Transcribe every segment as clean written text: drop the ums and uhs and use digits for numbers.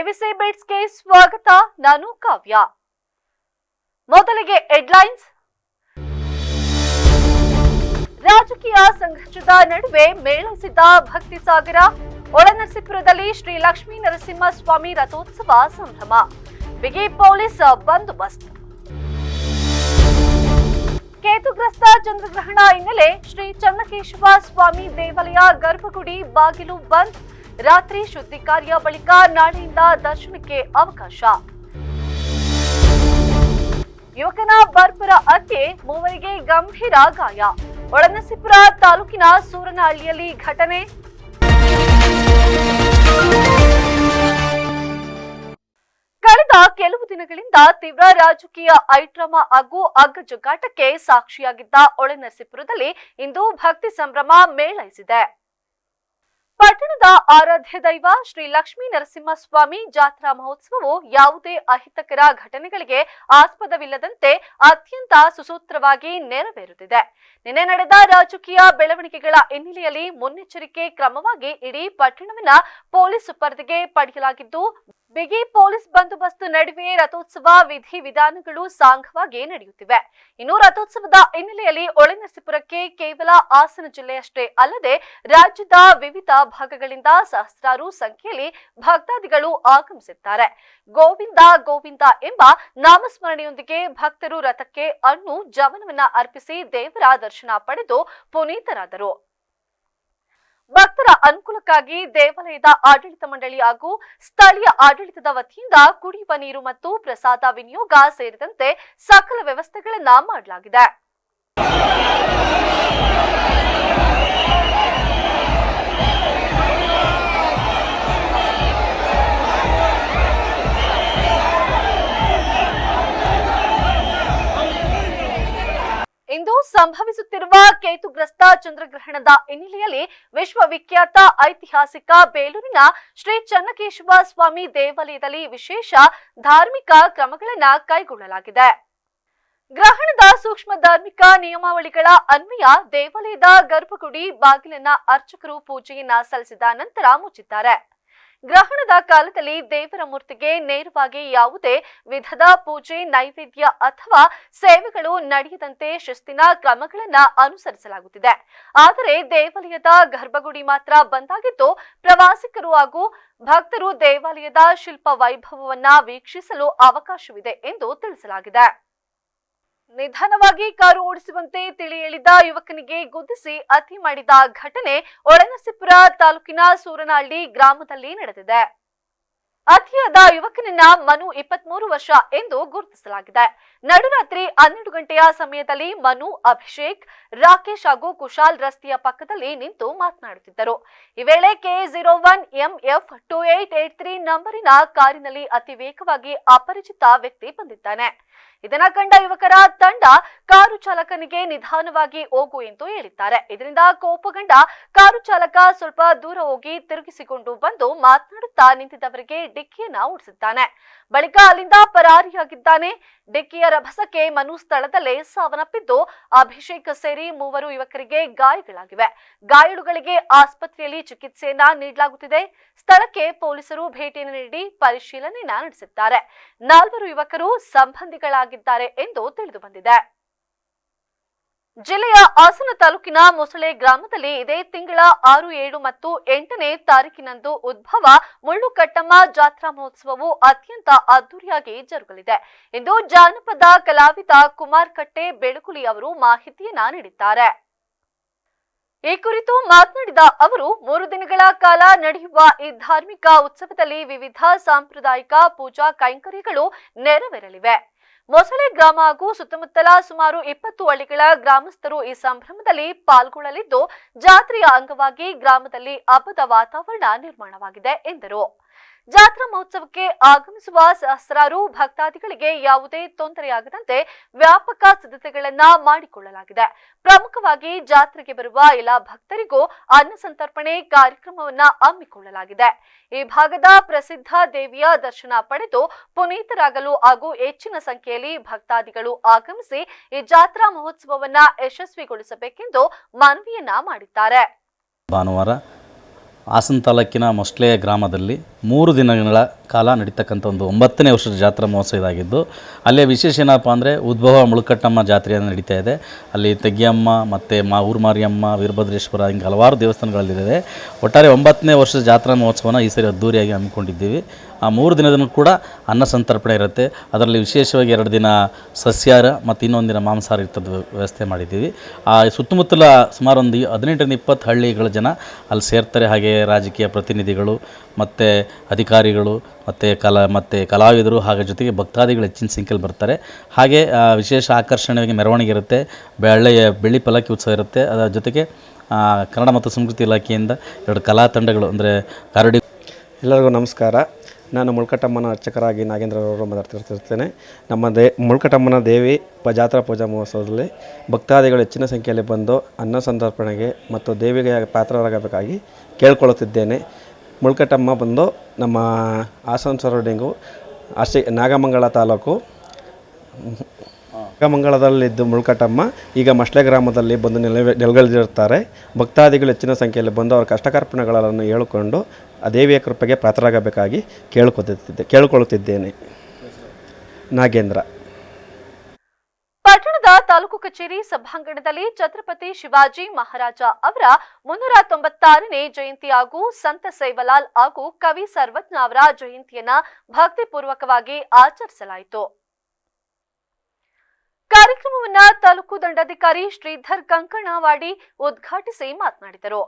ABC ಬಿಟ್ಸ್ಗೆ ಸ್ವಾಗತ. ನಾನು ಕಾವ್ಯ. ಮೊದಲಿಗೆ ಹೆಡ್ಲೈನ್ಸ್. ರಾಜಕೀಯ ಸಂಘರ್ಷದ ನಡುವೆ ಮೇಳೈಸಿದ್ದ ಭಕ್ತಿ ಸಾಗರ. ಒಳನರಸೀಪುರದಲ್ಲಿ ಶ್ರೀ ಲಕ್ಷ್ಮೀ ನರಸಿಂಹಸ್ವಾಮಿ ರಥೋತ್ಸವ ಸಂಭ್ರಮ. ಬಿಗಿ ಪೊಲೀಸ್ ಬಂದೋಬಸ್ತ್. ಕೇತುಗ್ರಸ್ತ ಚಂದ್ರಗ್ರಹಣ ಹಿನ್ನೆಲೆ ಶ್ರೀ ಚನ್ನಕೇಶವ ಸ್ವಾಮಿ ದೇವಾಲಯ ಗರ್ಭಗುಡಿ ಬಾಗಿಲು ಬಂದ್. ರಾತ್ರಿ ಶುದ್ಧಿ ಕಾರ್ಯ ಬಳಿಕ ನಾಳೆಯಿಂದ ದರ್ಶನಕ್ಕೆ ಅವಕಾಶ. ಯುವಕನ ಬರ್ಬರ ಹತ್ಯೆ, ಮೂವರಿಗೆ ಗಂಭೀರ ಗಾಯ. ಒಳನರಸೀಪುರ ತಾಲೂಕಿನ ಸೂರನಹಳ್ಳಿಯಲ್ಲಿ ಘಟನೆ. ಕಳೆದ ಕೆಲವು ದಿನಗಳಿಂದ ತೀವ್ರ ರಾಜಕೀಯ ಐಡ್ರಾಮಾ ಹಾಗೂ ಅಗ್ಗಜಗ್ಗಾಟಕ್ಕೆ ಸಾಕ್ಷಿಯಾಗಿದ್ದ ಒಳನರಸೀಪುರದಲ್ಲಿ ಇಂದು ಭಕ್ತಿ ಸಂಭ್ರಮ ಮೇಳೈಸಿದೆ. ಪಟ್ಟಣದ ಆರಾಧ್ಯ ದೈವ ಶ್ರೀ ಲಕ್ಷ್ಮೀ ನರಸಿಂಹಸ್ವಾಮಿ ಜಾತ್ರಾ ಮಹೋತ್ಸವವು ಯಾವುದೇ ಅಹಿತಕರ ಘಟನೆಗಳಿಗೆ ಆಸ್ಪದವಿಲ್ಲದಂತೆ ಅತ್ಯಂತ ಸುಸೂತ್ರವಾಗಿ ನೆರವೇರುತ್ತಿದೆ. ನಿನ್ನೆ ನಡೆದ ರಾಜಕೀಯ ಬೆಳವಣಿಗೆಗಳ ಹಿನ್ನೆಲೆಯಲ್ಲಿ ಮುನ್ನೆಚ್ಚರಿಕೆ ಕ್ರಮವಾಗಿ ಇಡೀ ಪಟ್ಟಣವನ್ನ ಪೊಲೀಸ್ ಸುಪರ್ದಿಗೆ ಪಡೆಯಲಾಗಿದ್ದು, ಬಿಗಿ ಪೊಲೀಸ್ ಬಂದೋಬಸ್ತ್ ನಡುವೆ ರಥೋತ್ಸವ ವಿಧಿ ವಿಧಾನಗಳು ಸಾಂಗವಾಗಿ ನಡೆಯುತ್ತಿವೆ. ಇನ್ನು ರಥೋತ್ಸವದ ಹಿನ್ನೆಲೆಯಲ್ಲಿ ಒಳನರಸೀಪುರಕ್ಕೆ ಕೇವಲ ಹಾಸನ ಜಿಲ್ಲೆಯಷ್ಟೇ ಅಲ್ಲದೆ ರಾಜ್ಯದ ವಿವಿಧ ಭಾಗಗಳಿಂದ ಸಹಸ್ರಾರು ಸಂಖ್ಯೆಯಲ್ಲಿ ಭಕ್ತಾದಿಗಳು ಆಗಮಿಸಿದ್ದಾರೆ. ಗೋವಿಂದ ಗೋವಿಂದ ಎಂಬ ನಾಮಸ್ಮರಣೆಯೊಂದಿಗೆ ಭಕ್ತರು ರಥಕ್ಕೆ ಹಣ್ಣು ಜವನವನ್ನ ಅರ್ಪಿಸಿ ದೇವರ ದರ್ಶನ ಪಡೆದು ಪುನೀತರಾದರು. ಭಕ್ತರ ಅನುಕೂಲಕ್ಕಾಗಿ ದೇವಾಲಯದ ಆಡಳಿತ ಮಂಡಳಿ ಹಾಗೂ ಸ್ಥಳೀಯ ಆಡಳಿತದ ವತಿಯಿಂದ ಕುಡಿಯುವ ನೀರು ಮತ್ತು ಪ್ರಸಾದ ವಿನಿಯೋಗ ಸೇರಿದಂತೆ ಸಕಲ ವ್ಯವಸ್ಥೆಗಳನ್ನು ಮಾಡಲಾಗಿದೆ. ಇಂದು ಸಂಭವಿಸುತ್ತಿರುವ ಕೇತುಗ್ರಸ್ತ ಚಂದ್ರಗ್ರಹಣದ ಹಿನ್ನೆಲೆಯಲ್ಲಿ ವಿಶ್ವವಿಖ್ಯಾತ ಐತಿಹಾಸಿಕ ಬೇಲೂರಿನ ಶ್ರೀ ಚನ್ನಕೇಶವ ಸ್ವಾಮಿ ದೇವಾಲಯದಲ್ಲಿ ವಿಶೇಷ ಧಾರ್ಮಿಕ ಕ್ರಮಗಳನ್ನು ಕೈಗೊಳ್ಳಲಾಗಿದೆ. ಗ್ರಹಣದ ಸೂಕ್ಷ್ಮ ಧಾರ್ಮಿಕ ನಿಯಮಾವಳಿಗಳ ಅನ್ವಯ ದೇವಾಲಯದ ಗರ್ಭಗುಡಿ ಬಾಗಿಲನ್ನ ಅರ್ಚಕರು ಪೂಜೆಯನ್ನ ಸಲ್ಲಿಸಿದ ನಂತರ ಮುಚ್ಚಿದ್ದಾರೆ. ಗ್ರಹಣದ ಕಾಲದಲ್ಲಿ ದೇವರ ಮೂರ್ತಿಗೆ ನೇರವಾಗಿ ಯಾವುದೇ ವಿಧದ ಪೂಜೆ, ನೈವೇದ್ಯ ಅಥವಾ ಸೇವೆಗಳು ನಡೆಯದಂತೆ ಶಿಸ್ತಿನ ಕ್ರಮಗಳನ್ನು ಅನುಸರಿಸಲಾಗುತ್ತಿದೆ. ಆದರೆ ದೇವಾಲಯದ ಗರ್ಭಗುಡಿ ಮಾತ್ರ ಬಂದಾಗಿದ್ದು, ಪ್ರವಾಸಿಗರು ಹಾಗೂ ಭಕ್ತರು ದೇವಾಲಯದ ಶಿಲ್ಪ ವೈಭವವನ್ನ ವೀಕ್ಷಿಸಲು ಅವಕಾಶವಿದೆ ಎಂದು ತಿಳಿಸಲಾಗಿದೆ. ನಿಧಾನವಾಗಿ ಕಾರು ಓಡಿಸುವಂತೆ ತಿಳಿ ಹೇಳಿದ ಯುವಕನಿಗೆ ಗುದ್ದಿಸಿ ಹತ್ಯೆ ಮಾಡಿದ ಘಟನೆ ಒಳನರಸೀಪುರ ತಾಲೂಕಿನ ಸೂರನಹಳ್ಳಿ ಗ್ರಾಮದಲ್ಲಿ ನಡೆದಿದೆ. ಹತ್ಯೆಯಾದ ಯುವಕನನ್ನ ಮನು 23 ವರ್ಷ ಎಂದು ಗುರುತಿಸಲಾಗಿದೆ. ನಡುರಾತ್ರಿ 12 ಗಂಟೆಯ ಸಮಯದಲ್ಲಿ ಮನು, ಅಭಿಷೇಕ್, ರಾಕೇಶ್ ಹಾಗೂ ಕುಶಾಲ್ ರಸ್ತೆಯ ಪಕ್ಕದಲ್ಲಿ ನಿಂತು ಮಾತನಾಡುತ್ತಿದ್ದರು. ಈ ವೇಳೆ K01 MF 2883 ನಂಬರಿನ ಕಾರಿನಲ್ಲಿ ಅತಿ ವೇಗವಾಗಿ ಅಪರಿಚಿತ ವ್ಯಕ್ತಿ ಬಂದಿದ್ದಾನೆ. ಇದನ್ನ ಕಂಡ ಯುವಕರ ತಂಡ ಕಾರು ಚಾಲಕನಿಗೆ ನಿಧಾನವಾಗಿ ಹೋಗು ಎಂದು ಹೇಳಿದ್ದಾರೆ. ಇದರಿಂದ ಕೋಪಗೊಂಡ ಕಾರು ಚಾಲಕ ಸ್ವಲ್ಪ ದೂರ ಹೋಗಿ ತಿರುಗಿಸಿಕೊಂಡು ಬಂದು ಮಾತನಾಡುತ್ತಾ ನಿಂತಿದ್ದವರಿಗೆ ಡಿಕ್ಕಿಯನ್ನ ಓಡಿಸಿದ್ದಾನೆ. ಬಳಿಕ ಅಲ್ಲಿಂದ ಪರಾರಿಯಾಗಿದ್ದಾನೆ. ಡಿಕ್ಕಿಯ ರಭಸಕ್ಕೆ ಮನು ಸ್ಥಳದಲ್ಲೇ ಸಾವನ್ನಪ್ಪಿದ್ದು, ಅಭಿಷೇಕ್ ಸೇರಿ 3 ಯುವಕರಿಗೆ ಗಾಯಗಳಾಗಿವೆ. ಗಾಯಾಳುಗಳಿಗೆ ಆಸ್ಪತ್ರೆಯಲ್ಲಿ ಚಿಕಿತ್ಸೆಯನ್ನ ನೀಡಲಾಗುತ್ತಿದೆ. ಸ್ಥಳಕ್ಕೆ ಪೊಲೀಸರು ಭೇಟಿಯನ್ನು ನೀಡಿ ಪರಿಶೀಲನೆಯನ್ನ ನಡೆಸಿದ್ದಾರೆ. 4 ಯುವಕರು ಸಂಬಂಧಿಗಳಾಗಿದ್ದಾರೆ ಎಂದು ತಿಳಿದು ಬಂದಿದೆ. ಜಿಲ್ಲೆಯ ಹಾಸನ ತಾಲೂಕಿನ ಮೊಸಳೆ ಗ್ರಾಮದಲ್ಲಿ ಇದೇ ತಿಂಗಳ 6, 7 ಮತ್ತು 8ನೇ ತಾರೀಕಿನಂದು ಉದ್ಭವ ಮುಳ್ಳುಕಟ್ಟಮ್ಮ ಜಾತ್ರಾ ಮಹೋತ್ಸವವು ಅತ್ಯಂತ ಅದ್ದೂರಿಯಾಗಿ ಜರುಗಲಿದೆ ಎಂದು ಜಾನಪದ ಕಲಾವಿದ ಕುಮಾರ್ ಕಟ್ಟೆ ಬೆಳಗುಲಿ ಅವರು ಮಾಹಿತಿಯನ್ನ ನೀಡಿದ್ದಾರೆ. ಈ ಕುರಿತು ಮಾತನಾಡಿದ ಅವರು, 3 ದಿನಗಳ ಕಾಲ ನಡೆಯುವ ಈ ಧಾರ್ಮಿಕ ಉತ್ಸವದಲ್ಲಿ ವಿವಿಧ ಸಾಂಪ್ರದಾಯಿಕ ಪೂಜಾ ಕೈಂಕರ್ಯಗಳು ನೆರವೇರಲಿವೆ. ಮೊಸಳೆ ಗ್ರಾಮ ಹಾಗೂ ಸುತ್ತಮುತ್ತಲ ಸುಮಾರು 20 ಹಳ್ಳಿಗಳ ಗ್ರಾಮಸ್ಥರು ಈ ಸಂಭ್ರಮದಲ್ಲಿ ಪಾಲ್ಗೊಳ್ಳಲಿದ್ದು, ಜಾತ್ರೆಯ ಅಂಗವಾಗಿ ಗ್ರಾಮದಲ್ಲಿ ಹಬ್ಬದ ವಾತಾವರಣ ನಿರ್ಮಾಣವಾಗಿದೆ ಎಂದರು. ಜಾತ್ರಾ ಮಹೋತ್ಸವಕ್ಕೆ ಆಗಮಿಸುವ ಸಹಸ್ರಾರು ಭಕ್ತಾದಿಗಳಿಗೆ ಯಾವುದೇ ತೊಂದರೆಯಾಗದಂತೆ ವ್ಯಾಪಕ ಸಿದ್ಧತೆಗಳನ್ನ ಮಾಡಿಕೊಳ್ಳಲಾಗಿದೆ. ಪ್ರಮುಖವಾಗಿ ಜಾತ್ರೆಗೆ ಬರುವ ಎಲ್ಲ ಭಕ್ತರಿಗೂ ಅನ್ನ ಸಂತರ್ಪಣೆ ಕಾರ್ಯಕ್ರಮವನ್ನ ಹಮ್ಮಿಕೊಳ್ಳಲಾಗಿದೆ. ಈ ಭಾಗದ ಪ್ರಸಿದ್ಧ ದೇವಿಯ ದರ್ಶನ ಪಡೆದು ಪುನೀತರಾಗಲು ಹಾಗೂ ಹೆಚ್ಚಿನ ಸಂಖ್ಯೆಯಲ್ಲಿ ಭಕ್ತಾದಿಗಳು ಆಗಮಿಸಿ ಈ ಜಾತ್ರಾ ಮಹೋತ್ಸವವನ್ನ ಯಶಸ್ವಿಗೊಳಿಸಬೇಕೆಂದು ಮನವಿಯನ್ನ ಮಾಡಿದ್ದಾರೆ. ಭಾನುವಾರ ಹಾಸನ ತಾಲೂಕಿನ ಮೊಸಳೆ ಗ್ರಾಮದಲ್ಲಿ 3 ದಿನಗಳ ಕಾಲ ನಡೀತಕ್ಕಂಥ ಒಂದು 9ನೇ ವರ್ಷದ ಜಾತ್ರಾ ಮಹೋತ್ಸವ ಇದಾಗಿದ್ದು, ಅಲ್ಲೇ ವಿಶೇಷ ಏನಪ್ಪ ಅಂದರೆ ಉದ್ಭವ ಮುಳುಕಟ್ಟಮ್ಮ ಜಾತ್ರೆಯನ್ನು ನಡೀತಾ ಇದೆ. ಅಲ್ಲಿ ತೆಗ್ಗಿಯಮ್ಮ ಮತ್ತು ಊರು ಮಾರಿಯಮ್ಮ, ವೀರಭದ್ರೇಶ್ವರ ಹಿಂಗೆ ಹಲವಾರು ದೇವಸ್ಥಾನಗಳಲ್ಲಿದೆ. ಒಟ್ಟಾರೆ 9ನೇ ವರ್ಷದ ಜಾತ್ರಾ ಮಹೋತ್ಸವನ ಈ ಸರಿ ಅದ್ದೂರಿಯಾಗಿ ಹಮ್ಮಿಕೊಂಡಿದ್ದೀವಿ. ಆ 3 ದಿನದೂ ಕೂಡ ಅನ್ನ ಸಂತರ್ಪಣೆ ಇರುತ್ತೆ. ಅದರಲ್ಲಿ ವಿಶೇಷವಾಗಿ 2 ದಿನ ಸಸ್ಯಾಹಾರ ಮತ್ತು ಇನ್ನೊಂದು ದಿನ ಮಾಂಸಾಹಾರ ಇರ್ತದ ವ್ಯವಸ್ಥೆ ಮಾಡಿದ್ದೀವಿ. ಆ ಸುತ್ತಮುತ್ತಲ ಸುಮಾರು ಒಂದು 18-20 ಹಳ್ಳಿಗಳ ಜನ ಅಲ್ಲಿ ಸೇರ್ತಾರೆ. ಹಾಗೆ ರಾಜಕೀಯ ಪ್ರತಿನಿಧಿಗಳು ಮತ್ತು ಅಧಿಕಾರಿಗಳು ಮತ್ತು ಕಲಾವಿದರು ಹಾಗೆ ಜೊತೆಗೆ ಭಕ್ತಾದಿಗಳು ಹೆಚ್ಚಿನ ಸಂಖ್ಯೆಯಲ್ಲಿ ಬರ್ತಾರೆ. ಹಾಗೆ ವಿಶೇಷ ಆಕರ್ಷಣೆಯಾಗಿ ಮೆರವಣಿಗೆ ಇರುತ್ತೆ, ಬೆಳ್ಳಿ ಪಲ್ಲಕ್ಕಿ ಉತ್ಸವ ಇರುತ್ತೆ. ಅದರ ಜೊತೆಗೆ ಕನ್ನಡ ಮತ್ತು ಸಂಸ್ಕೃತಿ ಇಲಾಖೆಯಿಂದ 2 ಕಲಾ ತಂಡಗಳು ಅಂದರೆ ಕರಡಿ. ಎಲ್ಲರಿಗೂ ನಮಸ್ಕಾರ. ನಾನು ಮುಳುಕಟ್ಟಮ್ಮನ ಅರ್ಚಕರಾಗಿ ನಾಗೇಂದ್ರರವರು ಮಾತಾಡ್ತಿರ್ತೇನೆ. ನಮ್ಮ ಮುಳುಕಟ್ಟಮ್ಮನ ದೇವಿ ಜಾತ್ರಾ ಪೂಜಾ ಮಹೋತ್ಸವದಲ್ಲಿ ಭಕ್ತಾದಿಗಳು ಹೆಚ್ಚಿನ ಸಂಖ್ಯೆಯಲ್ಲಿ ಬಂದು ಅನ್ನ ಸಂತರ್ಪಣೆಗೆ ಮತ್ತು ದೇವಿಗೆ ಪಾತ್ರರಾಗಬೇಕಾಗಿ ಕೇಳ್ಕೊಳ್ಳುತ್ತಿದ್ದೇನೆ. ಮುಳುಕಟ್ಟಮ್ಮ ಬಂದು ನಮ್ಮ ಹಾಸನ ಸರೌಂಡಿಂಗು ನಾಗಮಂಗಲ ತಾಲೂಕು ನಾಗಮಂಗಲದಲ್ಲಿದ್ದು ಮುಳುಕಟ್ಟಮ್ಮ ಈಗ ಮಸ್ಲೆ ಗ್ರಾಮದಲ್ಲಿ ಬಂದು ನೆಲೆಗಳಿರ್ತಾರೆ. ಭಕ್ತಾದಿಗಳು ಹೆಚ್ಚಿನ ಸಂಖ್ಯೆಯಲ್ಲಿ ಬಂದು ಅವರ ಕಷ್ಟಕರ್ಪಣೆಗಳನ್ನು ಹೇಳಿಕೊಂಡು ಆ ದೇವಿಯ ಕೃಪೆಗೆ ಪಾತ್ರರಾಗಬೇಕಾಗಿ ಕೇಳಿಕೊಳ್ಳುತ್ತಿದ್ದೇನೆ. ನಾಗೇಂದ್ರ. ಪಟ್ಟಣದ ತಾಲೂಕು ಕಚೇರಿ ಸಭಾಂಗಣದಲ್ಲಿ ಛತ್ರಪತಿ ಶಿವಾಜಿ ಮಹಾರಾಜ ಅವರ 396ನೇ ಜಯಂತಿ ಹಾಗೂ ಸಂತ ಸೇವಲಾಲ್ ಹಾಗೂ ಕವಿ ಸರ್ವಜ್ಞ ಅವರ ಜಯಂತಿಯನ್ನ ಭಕ್ತಿಪೂರ್ವಕವಾಗಿ ಆಚರಿಸಲಾಯಿತು. ಕಾರ್ಯಕ್ರಮವನ್ನ ತಾಲೂಕು ದಂಡಾಧಿಕಾರಿ ಶ್ರೀಧರ್ ಕಂಕಣವಾಡಿ ಉದ್ಘಾಟಿಸಿ ಮಾತನಾಡಿದರು.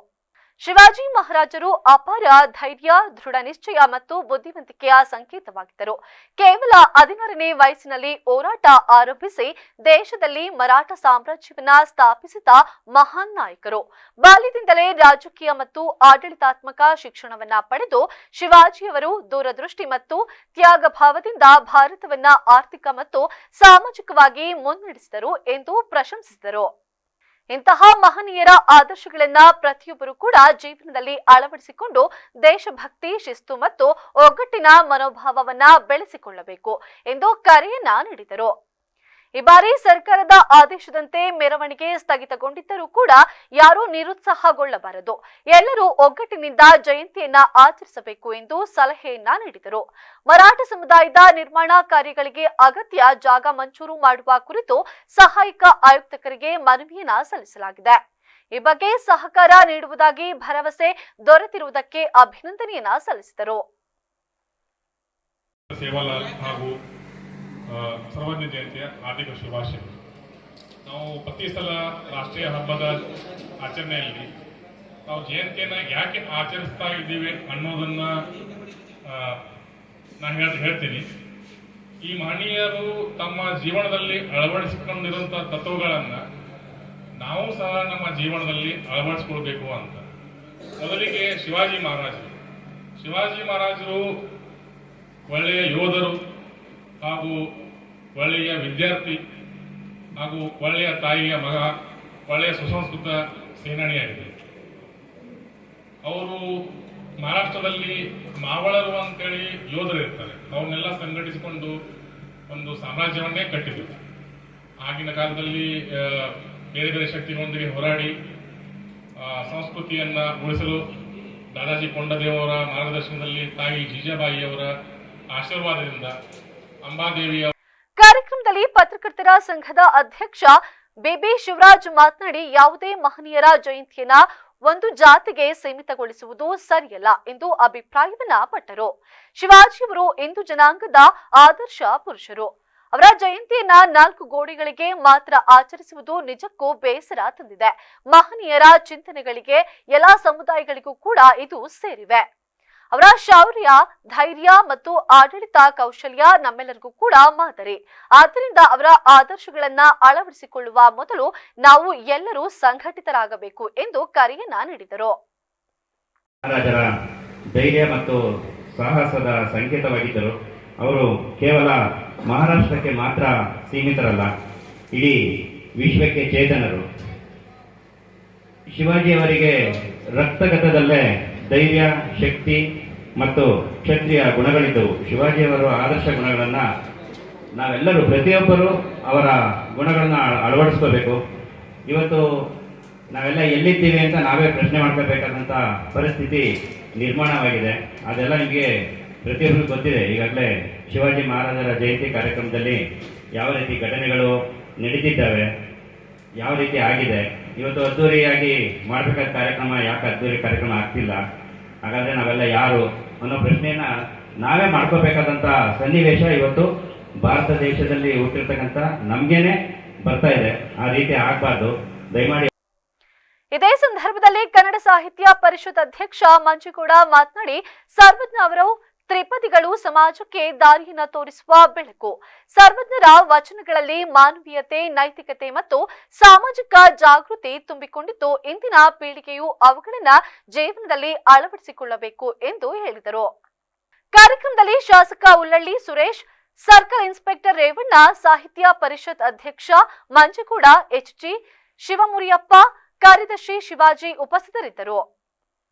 ಶಿವಾಜಿ ಮಹಾರಾಜರು ಅಪಾರ ಧೈರ್ಯ, ದೃಢ ನಿಶ್ಚಯ ಮತ್ತು ಬುದ್ಧಿವಂತಿಕೆಯ ಸಂಕೇತವಾಗಿದ್ದರು. ಕೇವಲ 16ನೇ ವಯಸ್ಸಿನಲ್ಲಿ ಹೋರಾಟ ಆರಂಭಿಸಿ ದೇಶದಲ್ಲಿ ಮರಾಠ ಸಾಮ್ರಾಜ್ಯವನ್ನ ಸ್ಥಾಪಿಸಿದ ಮಹಾನ್ ನಾಯಕರು. ಬಾಲ್ಯದಿಂದಲೇ ರಾಜಕೀಯ ಮತ್ತು ಆಡಳಿತಾತ್ಮಕ ಶಿಕ್ಷಣವನ್ನ ಪಡೆದು ಶಿವಾಜಿಯವರು ದೂರದೃಷ್ಟಿ ಮತ್ತು ತ್ಯಾಗ ಭಾವದಿಂದ ಭಾರತವನ್ನ ಆರ್ಥಿಕ ಮತ್ತು ಸಾಮಾಜಿಕವಾಗಿ ಮುನ್ನಡೆಸಿದರು ಎಂದು ಪ್ರಶಂಸಿಸಿದರು. ಇಂತಹ ಮಹನೀಯರ ಆದರ್ಶಗಳನ್ನ ಪ್ರತಿಯೊಬ್ಬರು ಕೂಡ ಜೀವನದಲ್ಲಿ ಅಳವಡಿಸಿಕೊಂಡು ದೇಶಭಕ್ತಿ, ಶಿಸ್ತು ಮತ್ತು ಒಗ್ಗಟ್ಟಿನ ಮನೋಭಾವವನ್ನ ಬೆಳೆಸಿಕೊಳ್ಳಬೇಕು ಎಂದು ಕರೆಯನ್ನ ನೀಡಿದರು. ಈ ಬಾರಿ ಸರ್ಕಾರದ ಆದೇಶದಂತೆ ಮೆರವಣಿಗೆ ಸ್ಥಗಿತಗೊಂಡಿದ್ದರೂ ಕೂಡ ಯಾರೂ ನಿರುತ್ಸಾಹಗೊಳ್ಳಬಾರದು, ಎಲ್ಲರೂ ಒಗ್ಗಟ್ಟಿನಿಂದ ಜಯಂತಿಯನ್ನ ಆಚರಿಸಬೇಕು ಎಂದು ಸಲಹೆಯನ್ನ ನೀಡಿದರು. ಮರಾಠ ಸಮುದಾಯದ ನಿರ್ಮಾಣ ಕಾರ್ಯಗಳಿಗೆ ಅಗತ್ಯ ಜಾಗ ಮಂಜೂರು ಮಾಡುವ ಕುರಿತು ಸಹಾಯಕ ಆಯುಕ್ತರಿಗೆ ಮನವಿಯನ್ನ ಸಲ್ಲಿಸಲಾಗಿದೆ. ಈ ಬಗ್ಗೆ ಸಹಕಾರ ನೀಡುವುದಾಗಿ ಭರವಸೆ ದೊರೆತಿರುವುದಕ್ಕೆ ಅಭಿನಂದನೆಯನ್ನ ಸಲ್ಲಿಸಿದರು. ಸರ್ವಜ್ಞ ಜಯಂತಿಯ ಹಾರ್ದಿಕ ಶುಭಾಶಯಗಳು. ನಾವು ಪ್ರತಿ ಸಲ ರಾಷ್ಟ್ರೀಯ ಹಬ್ಬದ ಆಚರಣೆಯಲ್ಲಿ ನಾವು ಜಯಂತಿಯನ್ನು ಯಾಕೆ ಆಚರಿಸ್ತಾ ಇದ್ದೀವಿ ಅನ್ನೋದನ್ನು ನಾನು ಹೇಳ್ತೀನಿ. ಈ ಮಹನೀಯರು ತಮ್ಮ ಜೀವನದಲ್ಲಿ ಅಳವಡಿಸಿಕೊಂಡಿರುವಂಥ ತತ್ವಗಳನ್ನು ನಾವು ಸಹ ನಮ್ಮ ಜೀವನದಲ್ಲಿ ಅಳವಡಿಸ್ಕೊಳ್ಬೇಕು ಅಂತ. ಮೊದಲಿಗೆ ಶಿವಾಜಿ ಮಹಾರಾಜರು ಒಳ್ಳೆಯ ಯೋಧರು ಹಾಗೂ ಒಳ್ಳೆಯ ವಿದ್ಯಾರ್ಥಿ ಹಾಗೂ ಒಳ್ಳೆಯ ತಾಯಿಯ ಮಗ, ಒಳ್ಳೆಯ ಸುಸಂಸ್ಕೃತ ಸೇನಾನಿಯಾಗಿದೆ. ಅವರು ಮಹಾರಾಷ್ಟ್ರದಲ್ಲಿ ಮಾವಳರು ಅಂತೇಳಿ ಯೋಧರು ಇರ್ತಾರೆ, ಅವನ್ನೆಲ್ಲ ಸಂಘಟಿಸಿಕೊಂಡು ಒಂದು ಸಾಮ್ರಾಜ್ಯವನ್ನೇ ಕಟ್ಟಿದರು. ಆಗಿನ ಕಾಲದಲ್ಲಿ ಬೇರೆ ಬೇರೆ ಶಕ್ತಿಗಳೊಂದಿಗೆ ಹೋರಾಡಿ ಸಂಸ್ಕೃತಿಯನ್ನು ಉಳಿಸಲು ದಾದಾಜಿ ಕೊಂಡದೇವರ ಮಾರ್ಗದರ್ಶನದಲ್ಲಿ ತಾಯಿ ಜೀಜಾಬಾಯಿಯವರ ಆಶೀರ್ವಾದದಿಂದ ಅಂಬಾದೇವಿಯ ಕಾರ್ಯಕ್ರಮದಲ್ಲಿ ಪತ್ರಕರ್ತರ ಸಂಘದ ಅಧ್ಯಕ್ಷ ಬಿಬಿ ಶಿವರಾಜ್ ಮಾತನಾಡಿ, ಯಾವುದೇ ಮಹನೀಯರ ಜಯಂತಿಯನ್ನ ಒಂದು ಜಾತಿಗೆ ಸೀಮಿತಗೊಳಿಸುವುದು ಸರಿಯಲ್ಲ ಎಂದು ಅಭಿಪ್ರಾಯವನ್ನ ಪಟ್ಟರು. ಶಿವಾಜಿಯವರು ಹಿಂದೂ ಜನಾಂಗದ ಆದರ್ಶ ಪುರುಷರು. ಅವರ ಜಯಂತಿಯನ್ನ 4 ಗೋಡೆಗಳಿಗೆ ಮಾತ್ರ ಆಚರಿಸುವುದು ನಿಜಕ್ಕೂ ಬೇಸರ ತಂದಿದೆ. ಮಹನೀಯರ ಚಿಂತನೆಗಳಿಗೆ ಎಲ್ಲಾ ಸಮುದಾಯಗಳಿಗೂ ಕೂಡ ಇದು ಸೇರಿವೆ. ಅವರ ಶೌರ್ಯ, ಧೈರ್ಯ ಮತ್ತು ಆಡಳಿತ ಕೌಶಲ್ಯ ನಮ್ಮೆಲ್ಲರಿಗೂ ಕೂಡ ಮಾದರಿ. ಆದ್ದರಿಂದ ಅವರ ಆದರ್ಶಗಳನ್ನ ಅಳವಡಿಸಿಕೊಳ್ಳುವ ಮೊದಲು ನಾವು ಎಲ್ಲರೂ ಸಂಘಟಿತರಾಗಬೇಕು ಎಂದು ಕರೆಯನ್ನ ನೀಡಿದರು. ಮಹಾರಾಜರ ಧೈರ್ಯ ಮತ್ತು ಸಾಹಸದ ಸಂಕೇತವಾಗಿದ್ದರು. ಅವರು ಕೇವಲ ಮಹಾರಾಷ್ಟ್ರಕ್ಕೆ ಮಾತ್ರ ಸೀಮಿತರಲ್ಲ, ಇಡೀ ವಿಶ್ವಕ್ಕೆ ಚೇತನರು. ಶಿವಾಜಿಯವರಿಗೆ ರಕ್ತಗತದಲ್ಲೇ ಧೈರ್ಯ, ಶಕ್ತಿ ಮತ್ತು ಕ್ಷತ್ರಿಯ ಗುಣಗಳಿದ್ದವು. ಶಿವಾಜಿಯವರ ಆದರ್ಶ ಗುಣಗಳನ್ನು ನಾವೆಲ್ಲರೂ, ಪ್ರತಿಯೊಬ್ಬರೂ ಅವರ ಗುಣಗಳನ್ನು ಅಳವಡಿಸ್ಕೋಬೇಕು. ಇವತ್ತು ನಾವೆಲ್ಲ ಎಲ್ಲಿದ್ದೀವಿ ಅಂತ ನಾವೇ ಪ್ರಶ್ನೆ ಮಾಡ್ಕೋಬೇಕಾದಂಥ ಪರಿಸ್ಥಿತಿ ನಿರ್ಮಾಣವಾಗಿದೆ. ಅದೆಲ್ಲ ನಿಮಗೆ ಪ್ರತಿಯೊಬ್ಬರಿಗೂ ಗೊತ್ತಿದೆ. ಈಗಾಗಲೇ ಶಿವಾಜಿ ಮಹಾರಾಜರ ಜಯಂತಿ ಕಾರ್ಯಕ್ರಮದಲ್ಲಿ ಯಾವ ರೀತಿ ಘಟನೆಗಳು ನಡೀತಿದ್ದಾವೆ, ಯಾವ ರೀತಿ ಆಗಿದೆ. ಇವತ್ತು ಅದ್ದೂರಿಯಾಗಿ ಮಾಡಬೇಕಾದ ಕಾರ್ಯಕ್ರಮ ಯಾಕೆ ಅದ್ದೂರಿ ಕಾರ್ಯಕ್ರಮ ಆಗ್ತಿಲ್ಲ, ಹಾಗಾದರೆ ನಾವೆಲ್ಲ ಯಾರು ಅನ್ನೋ ಪ್ರಶ್ನೆಯನ್ನ ನಾವೇ ಮಾಡ್ಕೋಬೇಕಾದಂಥ ಸನ್ನಿವೇಶ ಇವತ್ತು ಭಾರತ ದೇಶದಲ್ಲಿ ಹುಟ್ಟಿರ್ತಕ್ಕಂಥ ನಮಗೇನೆ ಬರ್ತಾ ಇದೆ. ಆ ರೀತಿ ಆಗಬಾರ್ದು. ದಯಮಾಡಿ. ಇದೇ ಸಂದರ್ಭದಲ್ಲಿ ಕನ್ನಡ ಸಾಹಿತ್ಯ ಪರಿಷತ್ ಅಧ್ಯಕ್ಷ ಮಂಜುಗೌಡ ಮಾತನಾಡಿ, ಸರ್ವಜ್ಞ ಅವರು ತ್ರಿಪದಿಗಳು ಸಮಾಜಕ್ಕೆ ದಾರಿಯನ್ನು ತೋರಿಸುವ ಬೆಳಕು. ಸರ್ವಜ್ಞರ ವಚನಗಳಲ್ಲಿ ಮಾನವೀಯತೆ, ನೈತಿಕತೆ ಮತ್ತು ಸಾಮಾಜಿಕ ಜಾಗೃತಿ ತುಂಬಿಕೊಂಡಿದ್ದು ಇಂದಿನ ಪೀಳಿಗೆಯು ಅವುಗಳನ್ನು ಜೀವನದಲ್ಲಿ ಅಳವಡಿಸಿಕೊಳ್ಳಬೇಕು ಎಂದು ಹೇಳಿದರು. ಕಾರ್ಯಕ್ರಮದಲ್ಲಿ ಶಾಸಕ ಉಳ್ಳಳ್ಳಿ ಸುರೇಶ್, ಸರ್ಕಲ್ ಇನ್ಸ್ಪೆಕ್ಟರ್ ರೇವಣ್ಣ, ಸಾಹಿತ್ಯ ಪರಿಷತ್ ಅಧ್ಯಕ್ಷ ಮಂಜುಗೌಡ, ಎಚ್ಜಿ ಶಿವಮುರಿಯಪ್ಪ, ಕಾರ್ಯದರ್ಶಿ ಶಿವಾಜಿ ಉಪಸ್ಥಿತರಿದ್ದರು.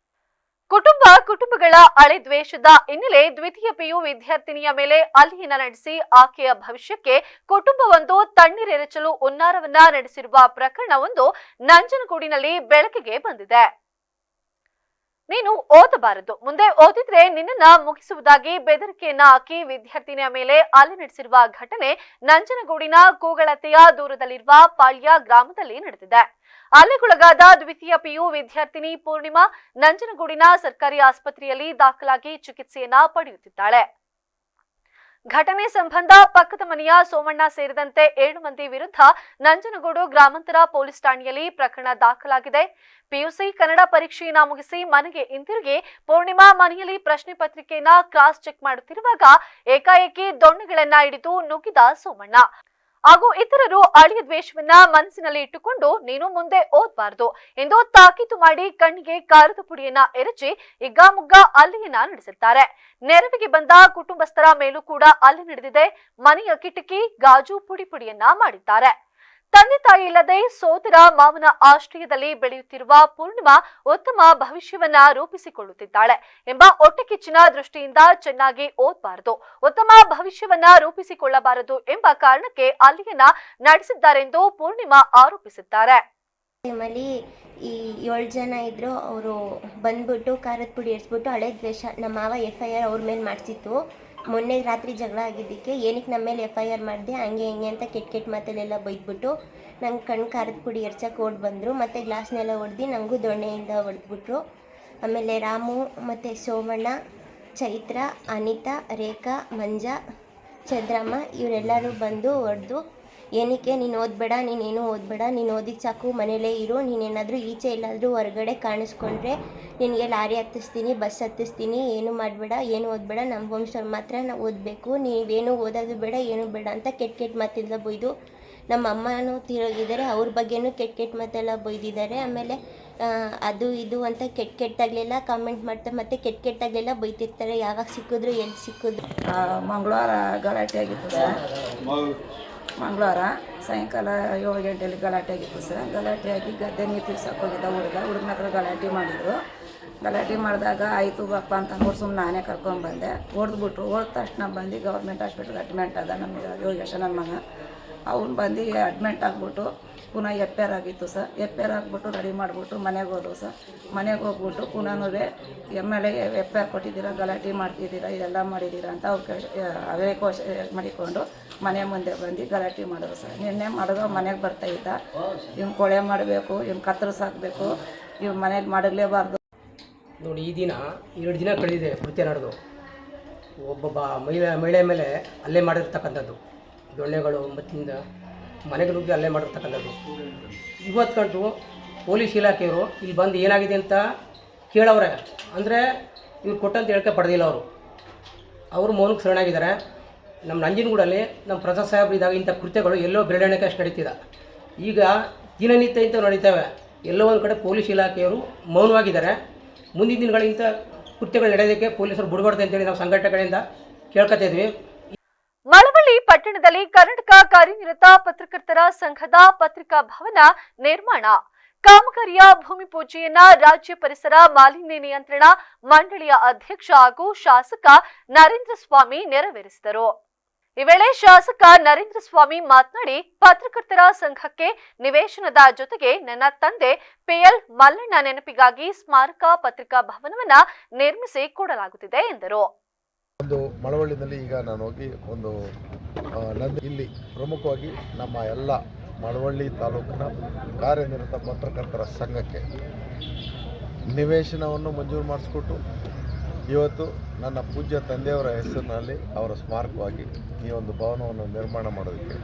ಕುಟುಂಬಗಳ ಹಳೆ ದ್ವೇಷದ ಹಿನ್ನೆಲೆ ದ್ವಿತೀಯ ಪಿಯು ವಿದ್ಯಾರ್ಥಿನಿಯ ಮೇಲೆ ಹಲ್ಲೆಯನ್ನ ನಡೆಸಿ ಆಕೆಯ ಭವಿಷ್ಯಕ್ಕೆ ಕುಟುಂಬವೊಂದು ತಣ್ಣೀರೆರಚಲು ಹುನ್ನಾರವನ್ನ ನಡೆಸಿರುವ ಪ್ರಕರಣವೊಂದು ನಂಜನಗೂಡಿನಲ್ಲಿ ಬೆಳಕಿಗೆ ಬಂದಿದೆ. ನೀನು ಓದಬಾರದು, ಮುಂದೆ ಓದಿದ್ರೆ ನಿನ್ನನ್ನ ಮುಗಿಸುವುದಾಗಿ ಬೆದರಿಕೆಯನ್ನ ಹಾಕಿ ವಿದ್ಯಾರ್ಥಿನಿಯ ಮೇಲೆ ಹಲ್ಲೆ ನಡೆಸಿರುವ ಘಟನೆ ನಂಜನಗೂಡಿನ ಕೂಗಳತೆಯ ದೂರದಲ್ಲಿರುವ ಪಾಳ್ಯ ಗ್ರಾಮದಲ್ಲಿ ನಡೆದಿದೆ. ಹಲ್ಲೆಗೊಳಗಾದ ದ್ವಿತೀಯ ಪಿಯು ವಿದ್ಯಾರ್ಥಿನಿ ಪೂರ್ಣಿಮಾ ನಂಜನಗೂಡಿನ ಸರ್ಕಾರಿ ಆಸ್ಪತ್ರೆಯಲ್ಲಿ ದಾಖಲಾಗಿ ಚಿಕಿತ್ಸೆಯನ್ನ ಪಡೆಯುತ್ತಿದ್ದಾಳೆ. ಘಟನೆ ಸಂಬಂಧ ಪಕ್ಕದ ಮನೆಯ ಸೋಮಣ್ಣ ಸೇರಿದಂತೆ 7 ಮಂದಿ ವಿರುದ್ಧ ನಂಜನಗೂಡು ಗ್ರಾಮಾಂತರ ಪೊಲೀಸ್ ಠಾಣೆಯಲ್ಲಿ ಪ್ರಕರಣ ದಾಖಲಾಗಿದೆ. ಪಿಯುಸಿ ಕನ್ನಡ ಪರೀಕ್ಷೆಯನ್ನ ಮುಗಿಸಿ ಮನೆಗೆ ಹಿಂತಿರುಗಿ ಪೂರ್ಣಿಮಾ ಮನೆಯಲ್ಲಿ ಪ್ರಶ್ನೆ ಪತ್ರಿಕೆಯನ್ನ ಕ್ರಾಸ್ ಚೆಕ್ ಮಾಡುತ್ತಿರುವಾಗ ಏಕಾಏಕಿ ದೊಣ್ಣೆಗಳನ್ನ ಹಿಡಿದು ನುಗ್ಗಿದ ಸೋಮಣ್ಣ ಹಾಗೂ ಇತರರು ಅಳಿಯ ದ್ವೇಷವನ್ನ ಮನಸ್ಸಿನಲ್ಲಿ ಇಟ್ಟುಕೊಂಡು ನೀನು ಮುಂದೆ ಓದಬಾರದು ಎಂದು ತಾಕೀತು ಮಾಡಿ ಕಣ್ಣಿಗೆ ಕಾರದ ಪುಡಿಯನ್ನ ಎರಚಿ ಹಿಗ್ಗಾಮುಗ್ಗ ಹಲ್ಲೆಯನ್ನ ನಡೆಸುತ್ತಾರೆ. ನೆರವಿಗೆ ಬಂದ ಕುಟುಂಬಸ್ಥರ ಮೇಲೂ ಕೂಡ ಹಲ್ಲೆ ನಡೆದಿದೆ. ಮನೆಯ ಕಿಟಕಿ, ಗಾಜು ಪುಡಿಯನ್ನ ಮಾಡಿದ್ದಾರೆ. ತಂದೆ ತಾಯಿ ಇಲ್ಲದೆ ಸೋದರ ಮಾವನ ಆಶ್ರಯದಲ್ಲಿ ಬೆಳೆಯುತ್ತಿರುವ ಪೂರ್ಣಿಮಾ ಉತ್ತಮ ಭವಿಷ್ಯವನ್ನ ರೂಪಿಸಿಕೊಳ್ಳುತ್ತಿದ್ದಾಳೆ ಎಂಬ ಹೊಟ್ಟೆಕಿಚ್ಚಿನ ದೃಷ್ಟಿಯಿಂದ ಚೆನ್ನಾಗಿ ಓದಬಾರದು, ಉತ್ತಮ ಭವಿಷ್ಯವನ್ನ ರೂಪಿಸಿಕೊಳ್ಳಬಾರದು ಎಂಬ ಕಾರಣಕ್ಕೆ ಹಲ್ಲೆಯನ್ನ ನಡೆಸಿದ್ದಾರೆಂದು ಪೂರ್ಣಿಮಾ ಆರೋಪಿಸಿದ್ದಾರೆ. ಈ 7 ಜನ ಇದ್ರು. ಅವರು ಬಂದ್ಬಿಟ್ಟು ಖಾರದ ಪುಡಿ ಎರಿಸ್ಬಿಟ್ಟು ಹಳೆ ದ್ವೇಷ ನಮ್ಮ ಮಾವ FIR ಅವ್ರ ಮೇಲೆ ಮಾಡಿಸಿತ್ತು. ಮೊನ್ನೆ ರಾತ್ರಿ ಜಗಳ ಆಗಿದ್ದಕ್ಕೆ ಏನಕ್ಕೆ ನಮ್ಮ ಮೇಲೆ FIR ಮಾಡಿದೆ ಹಂಗೆ ಹಿಂಗೆ ಅಂತ ಕೆಟ್ಟ ಮಾತಲ್ಲೆಲ್ಲ ಬೈದ್ಬಿಟ್ಟು ನಂಗೆ ಕಣ್ಣು ಖಾರದ ಪುಡಿ ಎರ್ಚಕ್ಕೆ ಓಡಿ ಬಂದರು. ಮತ್ತು ಗ್ಲಾಸ್ನೆಲ್ಲ ಹೊಡೆದು ನನಗೂ ದೊಣ್ಣೆಯಿಂದ ಹೊಡೆದ್ಬಿಟ್ರು. ಆಮೇಲೆ ರಾಮು ಮತ್ತು ಸೋಮಣ್ಣ, ಚೈತ್ರ, ಅನಿತಾ, ರೇಖಾ, ಮಂಜಾ, ಚಂದ್ರಮ್ಮ ಇವರೆಲ್ಲರೂ ಬಂದು ಹೊಡೆದು ಏನಕ್ಕೆ ನೀನು ಓದಬೇಡ, ನೀನೇನು ಓದಬೇಡ, ನೀನು ಓದಿದ್ದು ಸಾಕು, ಮನೇಲೇ ಇರು, ನೀನೇನಾದರೂ ಈಚೆ ಎಲ್ಲಾದರೂ ಹೊರಗಡೆ ಕಾಣಿಸ್ಕೊಂಡ್ರೆ ನಿನಗೆ ಲಾರಿ ಹತ್ತಿಸ್ತೀನಿ, ಬಸ್ ಹತ್ತಿಸ್ತೀನಿ, ಏನು ಮಾಡಬೇಡ, ಏನು ಓದಬೇಡ, ನಮ್ಮ ವಂಶವ್ರು ಮಾತ್ರ ನಾವು ಓದಬೇಕು, ನೀವೇನು ಓದೋದು ಬೇಡ, ಏನು ಬೇಡ ಅಂತ ಕೆಟ್ಟ ಮಾತಿಂದ ಬೈದು ನಮ್ಮ ಅಮ್ಮನೂ ತಿರುಗಿದ್ದಾರೆ, ಅವ್ರ ಬಗ್ಗೆನೂ ಕೆಟ್ಟ ಮಾತೆಲ್ಲ ಬೈದಿದ್ದಾರೆ. ಆಮೇಲೆ ಅದು ಇದು ಅಂತ ಕೆಟ್ಟಾಗಲೆಲ್ಲ ಕಾಮೆಂಟ್ ಮಾಡ್ತಾರೆ, ಮತ್ತು ಕೆಟ್ಟಾಗಲೆಲ್ಲ ಬೈತಿರ್ತಾರೆ. ಯಾವಾಗ ಸಿಕ್ಕಿದ್ರು ಎಲ್ಲಿ ಸಿಕ್ಕಿದ್ರು. ಮಂಗಳವಾರ ಗಲಾಟೆ ಆಗಿತ್ತು ಸರ್. ಮಂಗಳವಾರ ಸಾಯಂಕಾಲ 7 ಗಂಟೆಯಲ್ಲಿ ಗಲಾಟೆ ಆಗಿತ್ತು ಸರ್. ಗಲಾಟೆಯಾಗಿ ಗದ್ದೆ ನೀರು ತಿರ್ಸಕ್ಕೆ ಹೋಗಿದ್ದ ಹುಡುಗನ ಹತ್ರ ಗಲಾಟೆ ಮಾಡಿದರು. ಗಲಾಟೆ ಮಾಡಿದಾಗ ಆಯಿತು ಬಪ್ಪ ಅಂತ ಅಂದ್ಬಿಟ್ಟು ಸುಮ್ಮನೆ ನಾನೇ ಕರ್ಕೊಂಡ್ಬಂದೆ. ಹೊಡೆದ್ಬಿಟ್ರು. ಹೊಡೆದ ತಕ್ಷಣ ಬಂದು ಗೌರ್ಮೆಂಟ್ ಹಾಸ್ಪಿಟ್ಲಿಗೆ ಅಡ್ಮಿಂಟ್ ಆದ ನಮ್ಮ ಯೋಗೇಶ ನನ್ನ ಮಗ. ಅವ್ನು ಬಂದು ಅಡ್ಮಿಂಟ್ ಆಗಿಬಿಟ್ಟು ಪುನಃ FIR ಆಗಿತ್ತು ಸರ್. FIR ಆಗಿಬಿಟ್ಟು ರೆಡಿ ಮಾಡಿಬಿಟ್ಟು ಮನೆಗೆ ಹೋದವು ಸರ್. ಮನೆಗೆ ಹೋಗ್ಬಿಟ್ಟು ಪುನಃ MLA FIR ಕೊಟ್ಟಿದ್ದೀರಾ, ಗಲಾಟೆ ಮಾಡ್ತಿದ್ದೀರಾ, ಇದೆಲ್ಲ ಮಾಡಿದ್ದೀರಾ ಅಂತ ಅವ್ರು ಅವೇ ಕೋಶ ಮಾಡಿಕೊಂಡು ಮನೆ ಮುಂದೆ ಬಂದು ಗಲಾಟೆ ಮಾಡೋದು ಸರ್. ನಿನ್ನೆ ಮಾಡಿದ್ರು ಮನೆಗೆ ಬರ್ತಾಯಿದ್ದ. ಇವ್ನು ಕೊಳೆ ಮಾಡಬೇಕು, ಇವ್ನು ಕತ್ತರಿಸಾಕಬೇಕು, ಇವ್ನು ಮನೇಲಿ ಮಾಡಲೇಬಾರ್ದು ನೋಡಿ. ಈ ದಿನ 2 ದಿನ ಕಳೆದಿದೆ ಕೃತ್ಯ ನಡೆದು. ಒಬ್ಬೊಬ್ಬ ಮಹಿಳೆ ಮೇಲೆ ಹಲ್ಲೆ ಮಾಡಿರ್ತಕ್ಕಂಥದ್ದು, ದೊಣ್ಣೆಗಳು ಮತ್ತಿಂದ ಮನೆಗೆ ನುಗ್ಗಿ ಹಲ್ಲೆ ಮಾಡಿರ್ತಕ್ಕಂಥದ್ದು. ಇವತ್ತು ಕಂಡು ಪೊಲೀಸ್ ಇಲಾಖೆಯವರು ಇಲ್ಲಿ ಬಂದು ಏನಾಗಿದೆ ಅಂತ ಕೇಳವ್ರೆ. ಅಂದರೆ ಇವ್ರು ಕೊಟ್ಟಂತ ಹೇಳಿಕೆ ಪಡೆದಿಲ್ಲ ಅವರು ಮೌನಕ್ಕೆ ಶರಣಾಗಿದ್ದಾರೆ. ನಮ್ಮ ನಂಜನಗೂಡಲ್ಲಿ ನಮ್ಮ ಪ್ರಸಾದ್ ಸಾಹೇಬ್ರು ಇದ್ದಾಗ ಇಂಥ ಕೃತ್ಯಗಳು ಎಲ್ಲೋ ಬೆರಳೆಣಿಕೆಯಷ್ಟು ನಡೀತಿದೆ. ಈಗ ದಿನನಿತ್ಯ ಇಂಥ ನಡೀತವೆ. ಎಲ್ಲೋ ಒಂದು ಕಡೆ ಪೊಲೀಸ್ ಇಲಾಖೆಯವರು ಮೌನವಾಗಿದ್ದಾರೆ. ಮುಂದಿನ ದಿನಗಳ ಇಂಥ ಕೃತ್ಯಗಳು ನಡೆಯೋದಕ್ಕೆ ಪೊಲೀಸರು ಬಿಡಬಾರ್ದು ಅಂತೇಳಿ ನಾವು ಸಂಘಟನೆಗಳಿಂದ ಕೇಳ್ಕೊತಾ ಇದ್ವಿ. ಮಳವಳ್ಳಿ ಪಟ್ಟಣದಲ್ಲಿ ಕರ್ನಾಟಕ ಕಾರ್ಯನಿರತ ಪತ್ರಕರ್ತರ ಸಂಘದ ಪತ್ರಿಕಾ ಭವನ ನಿರ್ಮಾಣ ಕಾಮಗಾರಿಯ ಭೂಮಿ ಪೂಜೆಯನ್ನ ರಾಜ್ಯ ಪರಿಸರ ಮಾಲಿನ್ಯ ನಿಯಂತ್ರಣ ಮಂಡಳಿಯ ಅಧ್ಯಕ್ಷ ಹಾಗೂ ಶಾಸಕ ನರೇಂದ್ರ ಸ್ವಾಮಿ ನೆರವೇರಿಸಿದರು. ಈ ವೇಳೆ ಶಾಸಕ ನರೇಂದ್ರ ಸ್ವಾಮಿ ಮಾತನಾಡಿ, ಪತ್ರಕರ್ತರ ಸಂಘಕ್ಕೆ ನಿವೇಶನದ ಜೊತೆಗೆ ನನ್ನ ತಂದೆ ಪಿಎಲ್ ಮಲ್ಲಣ್ಣ ನೆನಪಿಗಾಗಿ ಸ್ಮಾರಕ ಪತ್ರಿಕಾ ಭವನವನ್ನ ನಿರ್ಮಿಸಿ ಕೊಡಲಾಗುತ್ತಿದೆ ಎಂದರು. ಒಂದು ಮಳವಳ್ಳಿನಲ್ಲಿ ಈಗ ನಾನು ಹೋಗಿ ಒಂದು ಇಲ್ಲಿ ಪ್ರಮುಖವಾಗಿ ನಮ್ಮ ಎಲ್ಲ ಮಳವಳ್ಳಿ ತಾಲೂಕಿನ ಕಾರ್ಯನಿರತ ಪತ್ರಕರ್ತರ ಸಂಘಕ್ಕೆ ನಿವೇಶನವನ್ನು ಮಂಜೂರು ಮಾಡಿಸ್ಕೊಟ್ಟು ಇವತ್ತು ನನ್ನ ಪೂಜ್ಯ ತಂದೆಯವರ ಹೆಸರಿನಲ್ಲಿ ಅವರ ಸ್ಮಾರಕವಾಗಿ ಈ ಒಂದು ಭವನವನ್ನು ನಿರ್ಮಾಣ ಮಾಡೋದಕ್ಕೆ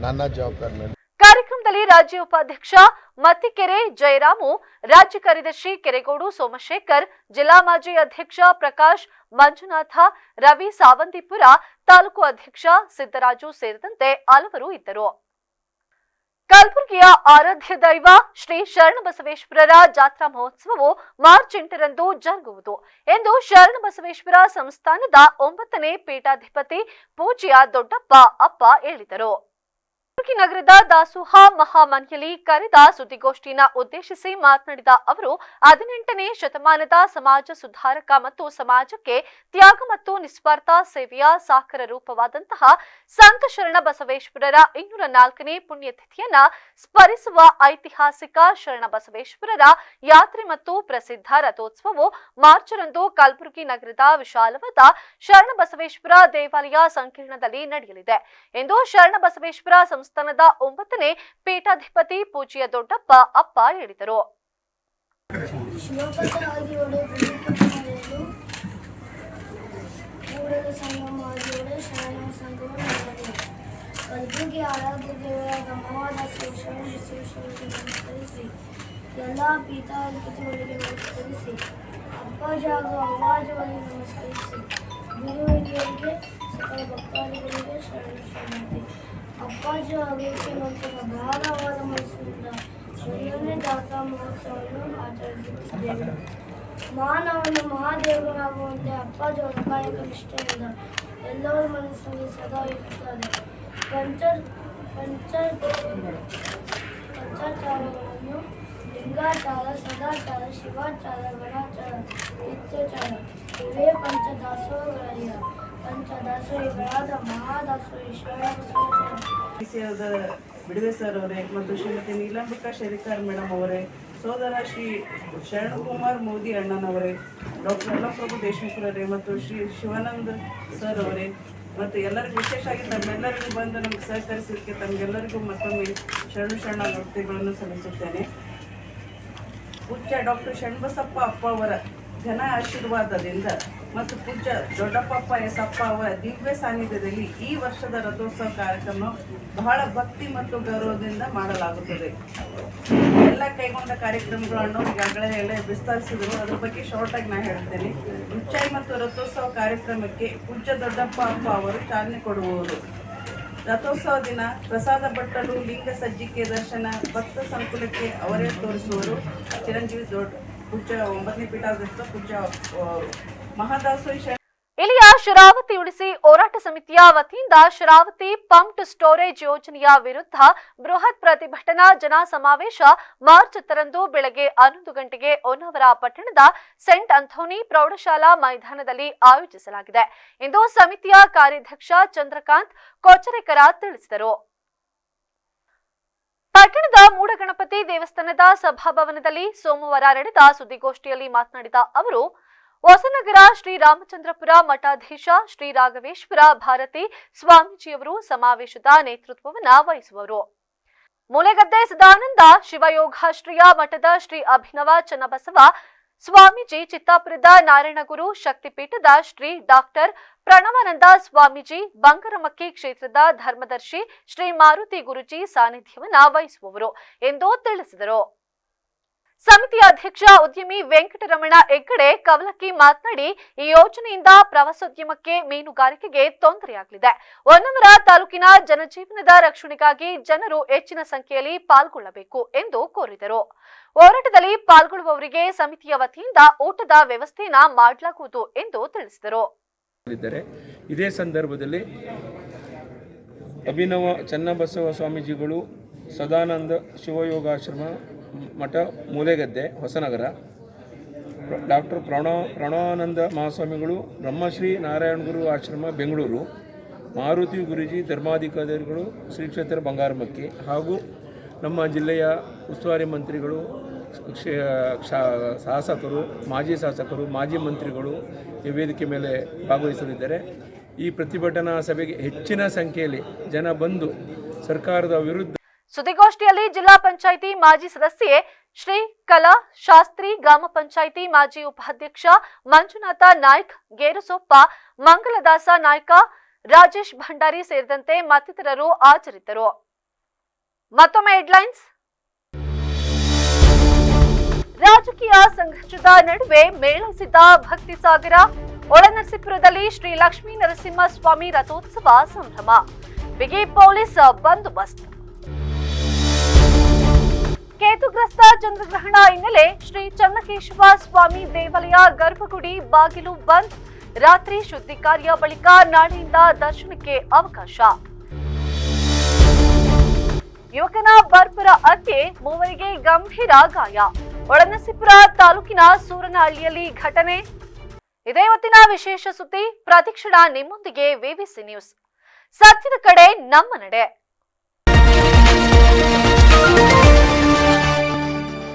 ನನ್ನ ಜವಾಬ್ದಾರಿ. ಕಾರ್ಯಕ್ರಮದಲ್ಲಿ ರಾಜ್ಯ ಉಪಾಧ್ಯಕ್ಷ ಮತ್ತಿಕೆರೆ ಜಯರಾಮು, ರಾಜ್ಯ ಕಾರ್ಯದರ್ಶಿ ಕೆರೆಗೋಡು ಸೋಮಶೇಖರ್, ಜಿಲ್ಲಾ ಮಾಜಿ ಅಧ್ಯಕ್ಷ ಪ್ರಕಾಶ್ ಮಂಜುನಾಥ, ರವಿ ಸಾವಂತಿಪುರ, ತಾಲೂಕು ಅಧ್ಯಕ್ಷ ಸಿದ್ದರಾಜು ಸೇರಿದಂತೆ ಹಲವರು ಇದ್ದರು. ಕಲಬುರಗಿಯ ಆರಾಧ್ಯ ದೈವ ಶ್ರೀ ಶರಣಬಸವೇಶ್ವರರ ಜಾತ್ರಾ ಮಹೋತ್ಸವವು ಮಾರ್ಚ್ 8ರಂದು ಜರುಗುವುದು ಎಂದು ಶರಣಬಸವೇಶ್ವರ ಸಂಸ್ಥಾನದ 9ನೇ ಪೀಠಾಧಿಪತಿ ಪೂಜ್ಯ ದೊಡ್ಡಪ್ಪ ಅಪ್ಪ ಹೇಳಿದರು. ಕಲಬುರಗಿ ನಗರದ ದಾಸೋಹ ಮಹಾಮನೆಯಲ್ಲಿ ಕರೆದ ಸುದ್ದಿಗೋಷ್ಠಿಯನ್ನು ಉದ್ದೇಶಿಸಿ ಮಾತನಾಡಿದ ಅವರು, 18ನೇ ಶತಮಾನದ ಸಮಾಜ ಸುಧಾರಕ ಮತ್ತು ಸಮಾಜಕ್ಕೆ ತ್ಯಾಗ ಮತ್ತು ನಿಸ್ವಾರ್ಥ ಸೇವೆಯ ಸಾಕಾರ ರೂಪವಾದಂತಹ ಸಂತ ಶರಣ ಬಸವೇಶ್ವರರ 204ನೇ ಪುಣ್ಯತಿಥಿಯನ್ನ ಸ್ಮರಿಸುವ ಐತಿಹಾಸಿಕ ಶರಣ ಬಸವೇಶ್ವರರ ಯಾತ್ರೆ ಮತ್ತು ಪ್ರಸಿದ್ಧ ರಥೋತ್ಸವವು ಮಾರ್ಚ್ರಂದು ಕಲಬುರಗಿ ನಗರದ ವಿಶಾಲವಾದ ಶರಣ ಬಸವೇಶ್ವರ ದೇವಾಲಯ ಸಂಕೀರ್ಣದಲ್ಲಿ ನಡೆಯಲಿದೆ ಎಂದು ಶರಣ ಬಸವೇಶ್ವರ ಸಂಸ್ಥಾನದ 9ನೇ ಪೀಠಾಧಿಪತಿ ಪೂಜ್ಯ ದೊಡ್ಡಪ್ಪ ಅಪ್ಪ ಹೇಳಿದರು. ಕಲಬುರಗಿ ಆರಾಧ್ಯ ದೇವರಾದ ಮಹಾದಾಸರು ಶರಣ ಬಸವೇಶ್ವರರಿಗೆ ನಮಸ್ಕರಿಸಿ, ಎಲ್ಲ ಪೀಠಾಧಿಪತಿಗಳಿಗೆ ನಮಸ್ಕರಿಸಿ, ಅಪ್ಪಾಜಿ ಹಾಗೂ ಅವ್ವಾಜಿಗಳಿಗೆ ನಮಸ್ಕರಿಸಿ, ಗುರುವಿಗೆ ಸಕಲ ಭಕ್ತಾದಿಗಳಿಗೆ ಶರಣತೆ. ಅಪ್ಪಾಜಿ ಹಾಗೂ ನಂತರ ಬಹಳವಾದ ಮನಸ್ಸಿನಿಂದ 1ನೇ ಜಾತ್ರಾ ಮಹೋತ್ಸವವನ್ನು ಆಚರಿಸುತ್ತಿದ್ದೇವೆ. ಮಾನವನು ಮಹಾದೇವನಾಗುವಂತೆ ಅಪ್ಪಾಜಿ ಕಾಯಕ ನಿಷ್ಠೆಯಿಂದ ಎಲ್ಲರ ಮನಸ್ಸಿನಲ್ಲಿ ಸದಾ ಇರುತ್ತದೆ. ಪಂಚಾಚಾರಗಳನ್ನು ಲಿಂಗಾಚಾರ, ಸದಾಚಾರ, ಶಿವಾಚಾರ, ಗಣಾಚಾರ, ನಿತ್ಯಾಚಾರ ಇವೇ ಪಂಚದಾಸೋಹಗಳಯ್ಯ. ಪಂಚದಾಸೋಹಿಗಳಾದ ಮಹಾದಾಸೋಹಿ ಶರಣ ಬಿಡುವೆ ಸರ್ ಅವರೇ ಮತ್ತು ಶ್ರೀಮತಿ ನೀಲಂಬಿಕಾ ಶೇರಿಕಾರ್ ಮೇಡಮ್ ಅವರೇ, ಸೋದರ ಶ್ರೀ ಶರಣಕುಮಾರ್ ಮೋದಿ ಅಣ್ಣನವರೇ, ಡಾಕ್ಟರ್ ಅಲ್ಲಪ್ರಭು ದೇಶಮುಖರವರೇ ಮತ್ತು ಶ್ರೀ ಶಿವಾನಂದ್ ಸರ್ ಅವರೇ ಮತ್ತು ಎಲ್ಲರಿಗೂ ವಿಶೇಷವಾಗಿ ತಮ್ಮೆಲ್ಲರಿಗೂ ಬಂದು ನಮಗೆ ಸಹಕರಿಸಲಿಕ್ಕೆ ತಮಗೆಲ್ಲರಿಗೂ ಮತ್ತೊಮ್ಮೆ ಶರಣಾರ್ಥಿಗಳನ್ನು ಸಲ್ಲಿಸುತ್ತೇನೆ. ಪೂಜ್ಯ ಡಾಕ್ಟರ್ ಶರಣಬಸಪ್ಪ ಅಪ್ಪ ಅವರ ಘನ ಆಶೀರ್ವಾದದಿಂದ ಮತ್ತು ಪೂಜ್ಯ ದೊಡ್ಡಪ್ಪ ಎಸಪ್ಪ ಅವರ ದಿವ್ಯ ಸಾನ್ನಿಧ್ಯದಲ್ಲಿ ಈ ವರ್ಷದ ರಥೋತ್ಸವ ಕಾರ್ಯಕ್ರಮ ಬಹಳ ಭಕ್ತಿ ಮತ್ತು ಗೌರವದಿಂದ ಮಾಡಲಾಗುತ್ತದೆ. ಎಲ್ಲ ಕೈಗೊಂಡ ಕಾರ್ಯಕ್ರಮಗಳನ್ನು ಈಗಾಗಲೇ ಎಲ್ಲ ವಿಸ್ತರಿಸಿದರು, ಅದ್ರ ಬಗ್ಗೆ ಶಾರ್ಟಾಗಿ ನಾನು ಹೇಳ್ತೇನೆ. ಉಚ್ಚಾಯಿ ಮತ್ತು ರಥೋತ್ಸವ ಕಾರ್ಯಕ್ರಮಕ್ಕೆ ಪೂಜ್ಯ ದೊಡ್ಡಪ್ಪ ಅಪ್ಪ ಅವರು ಚಾಲನೆ ಕೊಡುವರು. ರಥೋತ್ಸವ ದಿನ ಪ್ರಸಾದ ಬಟ್ಟಲು, ಲಿಂಗ ಸಜ್ಜಿಕೆ ದರ್ಶನ ಭಕ್ತ ಸಂಕುಲಕ್ಕೆ ಅವರೇ ತೋರಿಸುವರು. ಚಿರಂಜೀವಿ ಪೂಜ್ಯ 9ನೇ ಪೀಠಾಧಿಪತಿ ಪೂಜ್ಯ ಮಹಾದಾಸೋಹಿ. ಇಲ್ಲಿಯ ಶರಾವತಿ ಉಳಿಸಿ ಹೋರಾಟ ಸಮಿತಿಯ ವತಿಯಿಂದ ಶರಾವತಿ ಪಂಪ್ಡ್ ಸ್ಟೋರೇಜ್ ಯೋಜನೆಯ ವಿರುದ್ಧ ಬೃಹತ್ ಪ್ರತಿಭಟನಾ ಜನ ಸಮಾವೇಶ ಮಾರ್ಚ್ 10ರಂದು ಬೆಳಗ್ಗೆ 11 ಗಂಟೆಗೆ ಹೊನ್ನಾವರ ಪಟ್ಟಣದ ಸೆಂಟ್ ಅಂಥೋನಿ ಪ್ರೌಢಶಾಲಾ ಮೈದಾನದಲ್ಲಿ ಆಯೋಜಿಸಲಾಗಿದೆ ಎಂದು ಸಮಿತಿಯ ಕಾರ್ಯಾಧ್ಯಕ್ಷ ಚಂದ್ರಕಾಂತ್ ಕೊಚರೇಕರ ತಿಳಿಸಿದರು. ಪಟ್ಟಣದ ಮೂಡಗಣಪತಿ ದೇವಸ್ಥಾನದ ಸಭಾಭವನದಲ್ಲಿ ಸೋಮವಾರ ನಡೆದ ಸುದ್ದಿಗೋಷ್ಠಿಯಲ್ಲಿ ಮಾತನಾಡಿದ ಅವರು, ಹೊಸನಗರ ಶ್ರೀರಾಮಚಂದ್ರಪುರ ಮಠಾಧೀಶ ಶ್ರೀ ರಾಘವೇಶ್ವರ ಭಾರತಿ ಸ್ವಾಮೀಜಿಯವರು ಸಮಾವೇಶದ ನೇತೃತ್ವವನ್ನು ವಹಿಸುವರು. ಮೂಲೆಗದ್ದೆ ಸದಾನಂದ ಶಿವಯೋಗಾಶ್ರಯ ಮಠದ ಶ್ರೀ ಅಭಿನವ ಚನ್ನಬಸವ ಸ್ವಾಮೀಜಿ, ಚಿತ್ತಾಪುರದ ನಾರಾಯಣಗುರು ಶಕ್ತಿಪೀಠದ ಶ್ರೀ ಡಾಕ್ಟರ್ ಪ್ರಣವಾನಂದ ಸ್ವಾಮೀಜಿ, ಬಂಗರಮಕ್ಕಿ ಕ್ಷೇತ್ರದ ಧರ್ಮದರ್ಶಿ ಶ್ರೀ ಮಾರುತಿ ಗುರುಜಿ ಸಾನ್ನಿಧ್ಯವನ್ನು ವಹಿಸುವವರು ಎಂದು ತಿಳಿಸಿದರು. ಸಮಿತಿಯ ಅಧ್ಯಕ್ಷ ಉದ್ಯಮಿ ವೆಂಕಟರಮಣ ಹೆಗ್ಗಡೆ ಕವಲಕ್ಕಿ ಮಾತನಾಡಿ, ಈ ಯೋಜನೆಯಿಂದ ಪ್ರವಾಸೋದ್ಯಮಕ್ಕೆ, ಮೀನುಗಾರಿಕೆಗೆ ತೊಂದರೆಯಾಗಲಿದೆ. ಹೊನ್ನಾವರ ತಾಲೂಕಿನ ಜನಜೀವನದ ರಕ್ಷಣೆಗಾಗಿ ಜನರು ಹೆಚ್ಚಿನ ಸಂಖ್ಯೆಯಲ್ಲಿ ಪಾಲ್ಗೊಳ್ಳಬೇಕು ಎಂದು ಕೋರಿದರು. ಹೋರಾಟದಲ್ಲಿ ಪಾಲ್ಗೊಳ್ಳುವವರಿಗೆ ಸಮಿತಿಯ ವತಿಯಿಂದ ಊಟದ ವ್ಯವಸ್ಥೆಯನ್ನ ಮಾಡಲಾಗುವುದು ಎಂದು ತಿಳಿಸಿದರು. ಇದೇ ಸಂದರ್ಭದಲ್ಲಿ ಅಭಿನವ ಚನ್ನಬಸವ ಸ್ವಾಮೀಜಿಗಳು, ಸದಾನಂದ ಶಿವಯೋಗಾಶ್ರಮ ಮಠ ಮೂಲೆಗದ್ದೆ ಹೊಸನಗರ, ಡಾಕ್ಟರ್ ಪ್ರಣವಾನಂದ ಮಹಾಸ್ವಾಮಿಗಳು ಬ್ರಹ್ಮಶ್ರೀ ನಾರಾಯಣಗುರು ಆಶ್ರಮ ಬೆಂಗಳೂರು, ಮಾರುತಿ ಗುರೂಜಿ ಧರ್ಮಾಧಿಕಾರಿಗಳು ಶ್ರೀ ಕ್ಷೇತ್ರ ಬಂಗಾರಮಕ್ಕಿ ಹಾಗೂ ನಮ್ಮ ಜಿಲ್ಲೆಯ ಉಸ್ತುವಾರಿ ಮಂತ್ರಿಗಳು, ಶಾಸಕರು, ಮಾಜಿ ಶಾಸಕರು, ಮಾಜಿ ಮಂತ್ರಿಗಳು ಈ ವೇದಿಕೆ ಮೇಲೆ ಭಾಗವಹಿಸಲಿದ್ದಾರೆ. ಈ ಪ್ರತಿಭಟನಾ ಸಭೆಗೆ ಹೆಚ್ಚಿನ ಸಂಖ್ಯೆಯಲ್ಲಿ ಜನ ಬಂದು ಸರ್ಕಾರದ ವಿರುದ್ಧ. ಸುದ್ದಿಗೋಷ್ಠಿಯಲ್ಲಿ ಜಿಲ್ಲಾ ಪಂಚಾಯಿತಿ ಮಾಜಿ ಸದಸ್ಯೆ ಶ್ರೀ ಕಲಾ ಶಾಸ್ತ್ರಿ, ಗ್ರಾಮ ಪಂಚಾಯಿತಿ ಮಾಜಿ ಉಪಾಧ್ಯಕ್ಷ ಮಂಜುನಾಥ ನಾಯ್ಕ್, ಗೇರುಸೊಪ್ಪ, ಮಂಗಲದಾಸ ನಾಯ್ಕ, ರಾಜೇಶ್ ಭಂಡಾರಿ ಸೇರಿದಂತೆ ಮತ್ತಿತರರು ಹಾಜರಿದ್ದರು. ಮತ್ತೊಮ್ಮೆ ಹೆಡ್ಲೈನ್ಸ್. ರಾಜಕೀಯ ಸಂಘರ್ಷದ ನಡುವೆ ಮೇಳೈಸಿದ್ದ ಭಕ್ತಿ ಸಾಗರ. ಒಳನರಸೀಪುರದಲ್ಲಿ ಶ್ರೀ ಲಕ್ಷ್ಮೀ ನರಸಿಂಹಸ್ವಾಮಿ ರಥೋತ್ಸವ ಸಂಭ್ರಮ. ಬಿಗಿ ಪೊಲೀಸ್ ಬಂದೋಬಸ್ತ್. ಕೇತುಗ್ರಸ್ತ ಚಂದ್ರಗ್ರಹಣ ಹಿನ್ನೆಲೆ ಶ್ರೀ ಚನ್ನಕೇಶವ ಸ್ವಾಮಿ ದೇವಾಲಯ ಗರ್ಭಗುಡಿ ಬಾಗಿಲು ಬಂದ್. ರಾತ್ರಿ ಶುದ್ಧಿ ಕಾರ್ಯ ಬಳಿಕ ನಾಳೆಯಿಂದ ದರ್ಶನಕ್ಕೆ ಅವಕಾಶ. ಯುವಕನ ಬರ್ಬರ ಹತ್ಯೆ, ಮೂವರಿಗೆ ಗಂಭೀರ ಗಾಯ. ಒಳನರಸೀಪುರ ತಾಲೂಕಿನ ಸೂರನಹಳ್ಳಿಯಲ್ಲಿ ಘಟನೆ. ಇದೇ ಹೊತ್ತಿನ ವಿಶೇಷ ಸುದ್ದಿ. ಪ್ರತಿಕ್ಷಣ ನಿಮ್ಮೊಂದಿಗೆ ವಿವಿಸಿ ನ್ಯೂಸ್. ಸತ್ಯದ ಕಡೆ ನಮ್ಮ ನಡೆ.